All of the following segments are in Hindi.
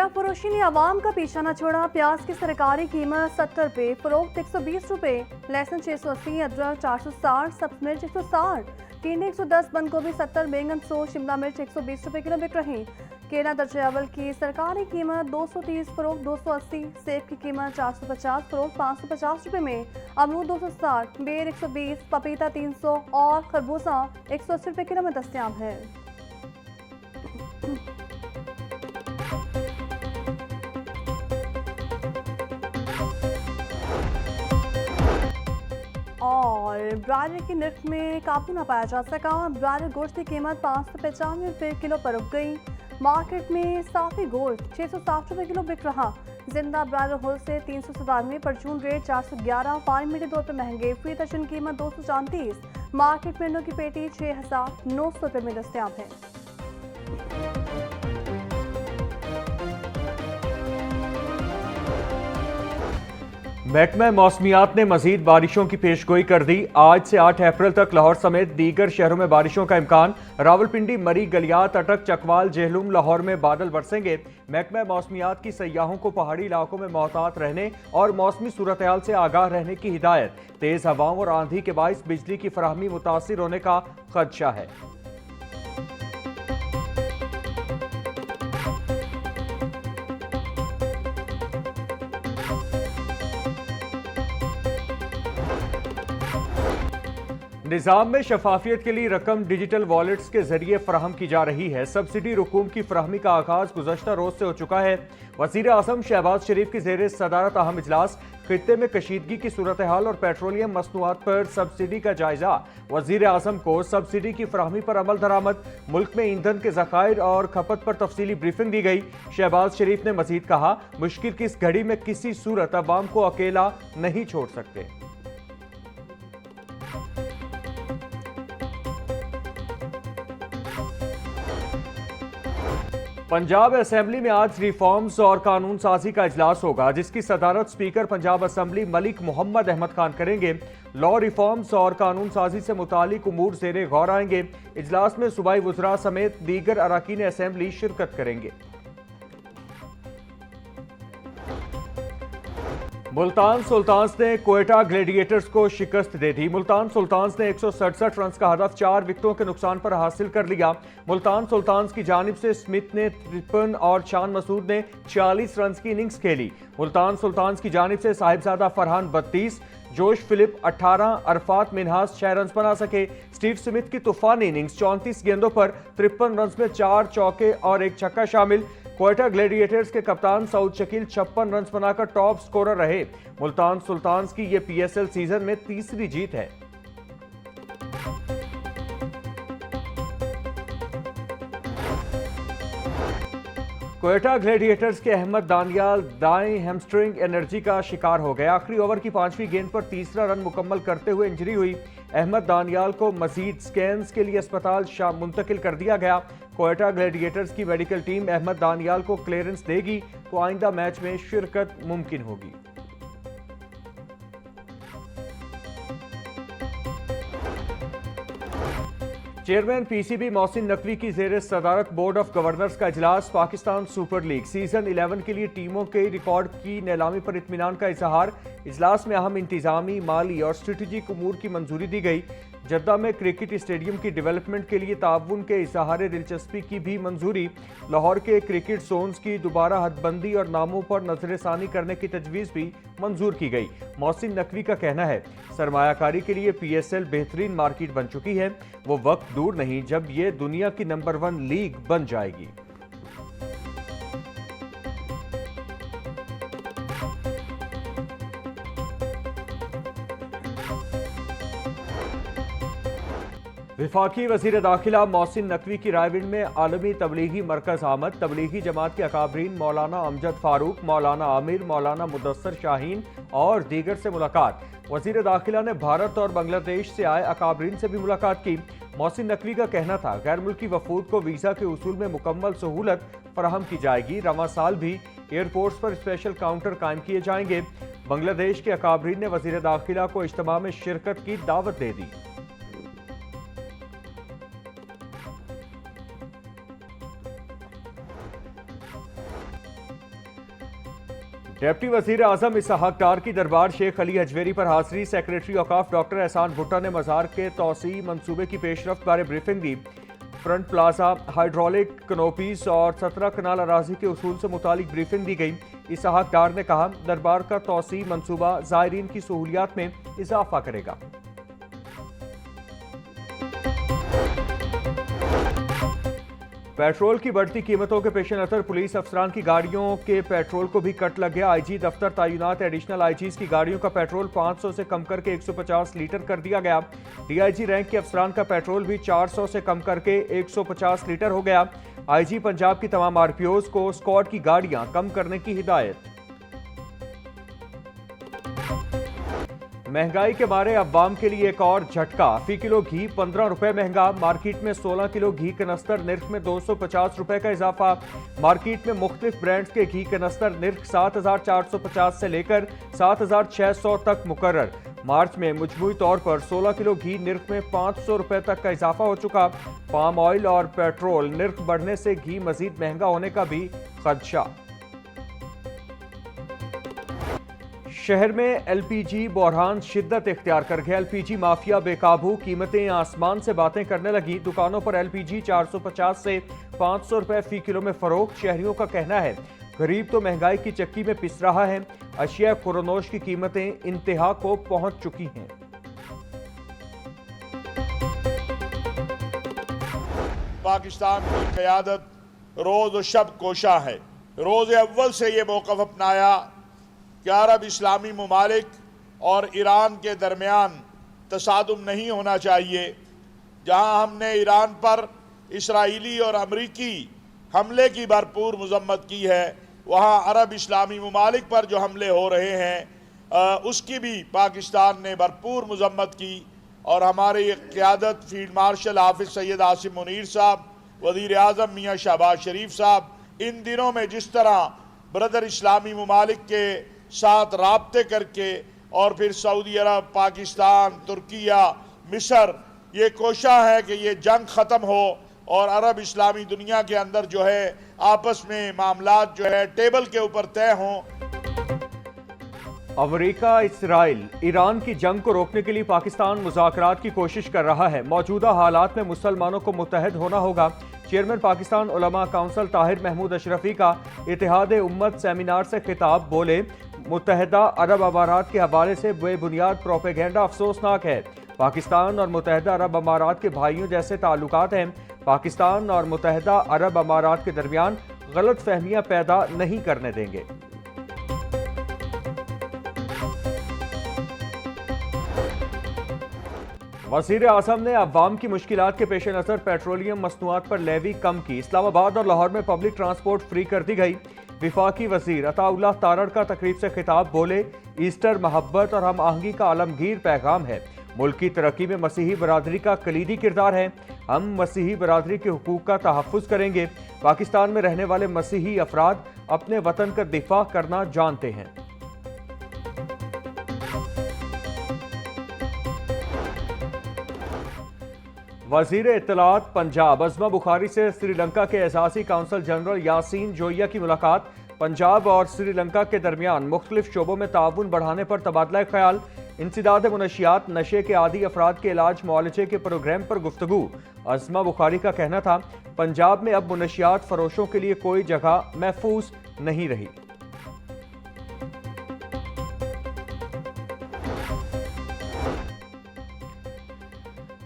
फरोशी ने आवाम का पीछा न छोड़ा। प्याज की सरकारी कीमत 70 रुपये, फरोख्त 120 रुपये, लहसुन 680, अदरक 460, सब्ज मिर्च 160, टिंडे 110, बंद गोभी 70, बैंगन 100, शिमला मिर्च 120 रुपये किलो बिक रही। केला दर्जे अव्वल की सरकारी कीमत 230, फरोख्त 280, सेब की कीमत 450, फरोख्त 550 रुपये में, अमरूद 260, बेर 120, पपीता 300 और खरबूजा 180 रुपये किलो में दस्तयाब है। और ब्रायलर की नर्ख में काबू न पाया जा सका। ब्रायलर गोश्त की कीमत 595 रुपये किलो पर रुक गई। मार्केट में साफी गोश्त 660 रुपये किलो बिक रहा। जिंदा ब्रायलर होलसेल 397, परचून रेट 411, फार्म मीडियम तौर पर महंगे, फी दर्जन कीमत 234। मार्केट में अंडों की पेटी 6900 रुपये में दस्तयाब है। महकमा मौसमियात ने मजीद बारिशों की पेशगोई कर दी। आज से 8 अप्रैल तक लाहौर समेत दीगर शहरों में बारिशों का इम्कान। रावलपिंडी, मरी, गलियात, अटक, चकवाल, जेहलुम, लाहौर में बादल बरसेंगे। महकमा मौसमियात की सयाहों को पहाड़ी इलाकों में मोहतात रहने और मौसमी सूरत हाल से आगाह रहने की हिदायत। तेज हवाओं और आंधी के बाइस बिजली की फराहमी मुतासिर होने का खदशा है। निज़ाम में शफाफियत के लिए रकम डिजिटल वॉलेट्स के जरिए फराहम की जा रही है। सब्सिडी रकूम की फराहमी का आगाज गुज़श्ता रोज से हो चुका है। वज़ीर आज़म शहबाज शरीफ की ज़ेर सदारत अहम इजलास, खित्ते में कशीदगी की सूरत हाल और पेट्रोलियम मसनूआत पर सब्सिडी का जायजा। वज़ीर आज़म को सब्सिडी की फराहमी पर अमल दरामद, मुल्क में ईंधन के ज़खायर और खपत पर तफसीली ब्रीफिंग दी गई। शहबाज शरीफ ने मजीद कहा, मुश्किल की इस घड़ी में किसी सूरत अवाम को अकेला नहीं छोड़ सकते। पंजाब असेंबली में आज रिफॉर्म्स और कानून साजी का इजलास होगा, जिसकी सदारत स्पीकर पंजाब असेंबली मलिक मोहम्मद अहमद खान करेंगे। लॉ रिफॉर्म्स और कानून साजी से मुतालिक उमूर ज़ेरे गौर आएंगे। इजलास में सूबाई वुज़रा समेत दीगर अराकीन असेंबली शिरकत करेंगे। मुल्तान सुल्तान्स ने क्वेटा ग्लेडिएटर्स को शिकस्त दे दी। मुल्तान सुल्तान्स ने 167 रन का हदफ 4 विकेटों के नुकसान पर हासिल कर लिया। मुल्तान सुल्तान्स की जानिब से स्मिथ ने 53 और शान मसूद ने 40 रन की इनिंग्स खेली। मुल्तान सुल्तान्स की जानिब से साहिबजादा फरहान 32, जोश फिलिप 18, अरफात मिनहास 6 रन बना सके। स्टीव स्मिथ की तूफानी इनिंग्स 34 गेंदों पर 53 रन में 4 चौके और 1 छक्का शामिल। क्वेटा ग्लेडिएटर्स के कप्तान सऊद शकील 56 रन बनाकर टॉप स्कोरर रहे। मुल्तान सुल्तान्स की यह पीएसएल सीजन में तीसरी जीत है। क्वेटा ग्लेडिएटर्स के अहमद दानियाल दाएं हैमस्ट्रिंग एनर्जी का शिकार हो गया। आखिरी ओवर की 5वीं गेंद पर तीसरा रन मुकम्मल करते हुए इंजरी हुई। अहमद दानियाल को मजीद स्कैन्स के लिए अस्पताल मुंतकिल कर दिया गया। क्वेटा ग्लेडिएटर्स की मेडिकल टीम अहमद दानियाल को क्लियरेंस देगी तो आइंदा मैच में शिरकत मुमकिन होगी। चेयरमैन पीसीबी मोहसिन नकवी की ज़ेर सदारत बोर्ड ऑफ गवर्नर्स का इजलास। पाकिस्तान सुपर लीग सीजन 11 के लिए टीमों के रिकॉर्ड की नीलामी पर इत्मीनान का इजहार। इजलास में अहम इंतजामी, माली और स्ट्रेटेजिक उमूर की मंजूरी दी गई। जद्दा में क्रिकेट स्टेडियम की डेवलपमेंट के लिए ताउन के इजहार दिलचस्पी की भी मंजूरी। लाहौर के क्रिकेट जोन्स की दोबारा हदबंदी और नामों पर नजरसानी करने की तजवीज़ भी मंजूर की गई। मोहसिन नकवी का कहना है, सरमायाकारी के लिए पीएसएल बेहतरीन मार्केट बन चुकी है। वो वक्त दूर नहीं जब ये दुनिया की नंबर 1 लीग बन जाएगी। विफाकी वज़ीर दाखिला मोहसिन नकवी की रायविंड में आलमी तबलीगी मरकज़ आमद। तबलीगी जमात के अकाबरीन मौलाना अमजद फारूक, मौलाना आमिर, मौलाना मुदस्सर शाहीन और दीगर से मुलाकात। वज़ीर दाखिला ने भारत और बांग्लादेश से आए अकाबरीन से भी मुलाकात की। मोहसिन नकवी का कहना था, गैर मुल्की वफूद को वीज़ा के उसूल में मुकम्मल सहूलत फराहम की जाएगी। रवां साल भी एयरपोर्ट्स पर स्पेशल काउंटर कायम किए जाएंगे। बांग्लादेश के अकाबरीन ने वज़ीर दाखिला को इज्तिमा में शिरकत की दावत दे दी। डिप्टी वजीर आजम इसहाक डार की दरबार शेख अली हजवेरी पर हाजिरी। सेक्रेटरी औकाफ डॉक्टर एहसान भुट्टा ने मज़ार के तोसी मंसूबे की पेशरफ्त बारे ब्रीफिंग दी। फ्रंट प्लाजा, हाइड्रोलिक कनोपीज और 17 कनाल अराजी के उसूल से मुतालिक ब्रीफिंग दी गई। इसहाक डार ने कहा, दरबार का तोसी मंसूबा ज़ायरीन की सहूलियात में इजाफा करेगा। पेट्रोल की बढ़ती कीमतों के पेश नज़र पुलिस अफसरान की गाड़ियों के पेट्रोल को भी कट लग गया। आईजी दफ्तर तैनात एडिशनल आईजीज की गाड़ियों का पेट्रोल 500 से कम करके 150 लीटर कर दिया गया। डीआईजी रैंक के अफसरान का पेट्रोल भी 400 से कम करके 150 लीटर हो गया। आईजी पंजाब की तमाम आरपीओज को स्क्वाड की गाड़ियां कम करने की हिदायत। महंगाई के मारे अवाम के लिए एक और झटका। फी किलो घी 15 रुपए महंगा। मार्केट में 16 किलो घी कनस्तर निर्ख में 250 रुपए का इजाफा। मार्केट में मुख्तलिफ ब्रांड्स के घी कनस्तर निर्ख 7,450 से लेकर 7,600 तक मुकर्रर। मार्च में मजमूई तौर पर 16 किलो घी निर्ख में 500 रुपए तक का इजाफा हो चुका। पाम ऑयल और पेट्रोल निर्ख बढ़ने से घी मजीद महंगा होने का भी खदशा। शहर में एलपीजी बहरान शिद्दत इख्तियार कर गया। एलपीजी माफिया बेकाबू, कीमतें आसमान से बातें करने लगी। दुकानों पर एलपीजी 450 से 500 रुपए फी किलो में फरोख्त। शहरियों का कहना है गरीब तो महंगाई की चक्की में पिस रहा है। अशिया खुरनोश की कीमतें इंतहा को पहुंच चुकी हैं। पाकिस्तान की क़यादत रोज शब कोशा है। रोज अव्वल से ये मौक़िफ़ अपनाया कि अरब इस्लामी ममालिक और ईरान के दरमियान तसादुम नहीं होना चाहिए। जहां हमने ईरान पर इसराइली और अमरीकी हमले की भरपूर मजम्मत की है, वहां अरब इस्लामी ममालिक पर जो हमले हो रहे हैं उसकी भी पाकिस्तान ने भरपूर मजम्मत की। और हमारे क़यादत फील्ड मार्शल हाफिज़ सैयद आसिम मुनीर साहब, वज़ीर आज़म मियाँ शहबाज शरीफ साहब, इन दिनों में जिस तरह ब्रदर इस्लामी ममालिक के साथ राब्ते करके और फिर सऊदी अरब, पाकिस्तान, तुर्किया, मिस्र ये कोशा है कि ये जंग ख़त्म हो और अरब इस्लामी दुनिया के अंदर जो है आपस में मामलात जो है टेबल के ऊपर तय हों। अमेरिका, इसराइल, ईरान की जंग को रोकने के लिए पाकिस्तान मुज़ाकरात की कोशिश कर रहा है। मौजूदा हालात में मुसलमानों को मुत्तहद होना होगा। चेयरमैन पाकिस्तान उलमा काउंसिल ताहिर महमूद अशरफी का इत्तेहाद उम्मत सेमिनार से खिताब। बोले, मुत्तहदा अरब अमारात के हवाले से बेबुनियाद प्रोपेगेंडा अफसोसनाक है। पाकिस्तान और मुत्तहदा अरब अमारात के भाइयों जैसे ताल्लुकात हैं। पाकिस्तान और मुत्तहदा अरब अमारात के दरमियान गलत फहमियाँ पैदा नहीं करने देंगे। वज़ीर आज़म ने अवाम की मुश्किलात के पेश नज़र पेट्रोलियम मसनूआत पर लेवी कम की। इस्लामाबाद और लाहौर में पब्लिक ट्रांसपोर्ट फ्री कर दी गई। विफाकी वज़ीर अताउल्लाह तारड़ का तकरीब से खिताब। बोले, ईस्टर मोहब्बत और हम आहंगी का आलमगीर पैगाम है। मुल्क की तरक्की में मसीही बरादरी का कलीदी किरदार है। हम मसीही बरादरी के हुकूक का तहफ़्फ़ुज़ करेंगे। पाकिस्तान में रहने वाले मसीही अफराद अपने वतन का दिफा करना जानते हैं। वज़ीर इत्तलात पंजाब अज़मा बुखारी से श्रीलंका के एजाज़ी काउंसल जनरल यासीन जोइया की मुलाकात। पंजाब और श्रीलंका के दरमियान मुख्तलिफ शोबों में ताउन बढ़ाने पर तबादला ख्याल। इंसदाद मुनशियात, नशे के आदी अफराद के इलाज मुआलजे के प्रोग्राम पर गुफ्तगू। अज़मा बुखारी का कहना था, पंजाब में अब मुनशियात फरोशों के लिए कोई जगह महफूज नहीं रही।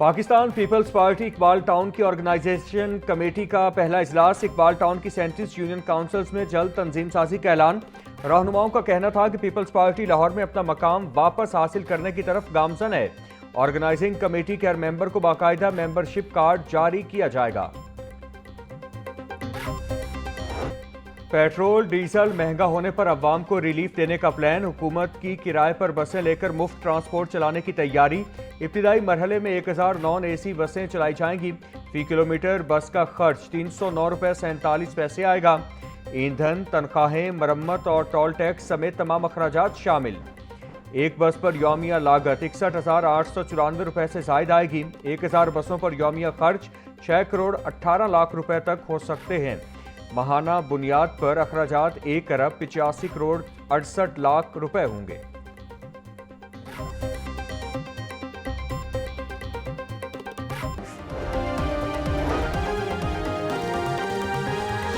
पाकिस्तान पीपल्स पार्टी इकबाल टाउन की ऑर्गेनाइजेशन कमेटी का पहला इजलास। इकबाल टाउन की 37 यूनियन काउंसिल्स में जल्द तंजीम साजी का ऐलान। रहनुमाओं का कहना था कि पीपल्स पार्टी लाहौर में अपना मकाम वापस हासिल करने की तरफ गामजन है। ऑर्गेनाइजिंग कमेटी के हर मेंबर को बाकायदा मेंबरशिप कार्ड जारी किया जाएगा। पेट्रोल डीजल महंगा होने पर अवाम को रिलीफ देने का प्लान। हुकूमत की किराए पर बसें लेकर मुफ्त ट्रांसपोर्ट चलाने की तैयारी। इब्तिदाई मरहले में 1000 नॉन एसी बसें चलाई जाएंगी। फी किलोमीटर बस का खर्च 309 रुपये 47 पैसे आएगा। ईंधन, तनख्वाहें, मरम्मत और टोल टैक्स समेत तमाम अखराजात शामिल। एक बस पर यौमिया लागत 61,894 रुपये से जायद आएगी। 1000 बसों पर यौमिया खर्च 6 करोड़ 18 लाख रुपए तक हो सकते हैं। माहाना बुनियाद पर अखराजात 1 अरब 85 करोड़ 68 लाख रुपए होंगे।